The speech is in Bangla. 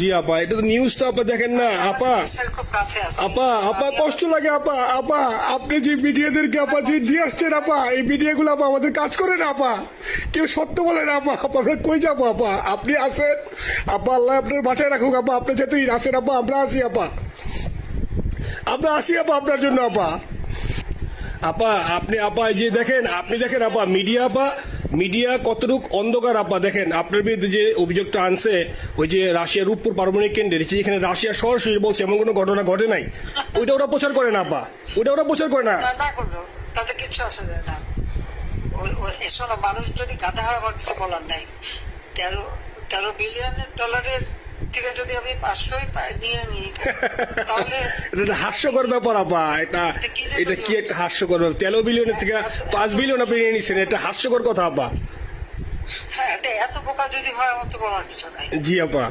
জি আপা, এটা তো নিউজ তো আপা দেখেন না আপা। খুব কাছে আছে আপা আপা কষ্ট লাগে আপা। আপা আপনি যে মিডিয়াদেরকে আপা যে দিয়ে আসছেন আপা, এই মিডিয়াগুলো আপা আমাদের কাজ করে না আপা, কেউ সত্য বলে না আপা। আপা আমরা কই যাবো আপা? আপনি আছেন আপা, আল্লাহ আপনার বাঁচায় রাখুক আপা। আপনি যেতেই আসেন আপা, আমরা আসি আপা, আমরা আসি আপা আপনার জন্য আপা। আপা আপনি আপা এই যে দেখেন, আপনি দেখেন আপা মিডিয়া আপা, মিডিয়া কতটুক অন্ধকার আপা। দেখেন আপনার বিরুদ্ধে যে অভিযোগটা আনছে, ওই যে রাশিয়ার রূপপুর পারমাণবিক কেন্দ্রে, যেখানে রাশিয়া সরাসরি বলছে এমন কোনো ঘটনা ঘটে নাই, ওইটা ওরা প্রচার করে না আপা, ওইটা ওরা প্রচার করে না। না করলো তাতে কিচ্ছু আসে যায় না। এসব মানুষ যদি গাধা হয় আমার কিছু বলার নাই। 13 বিলিয়ন ডলারের থেকে যদি আমি 500 নিয়ে নিই তাহলে এটা হাস্যকর ব্যাপার আপা। এটা এটা কি একটা হাস্যকর ব্যাপার? 13 বিলিয়নের থেকে 5 বিলিয়ন আপনি নিয়ে নিচ্ছেন, এটা হাস্যকর কথা আপা। হ্যাঁ এত বোকা যদি হয় আমার তো বলার কিছু নাই। জি আপা।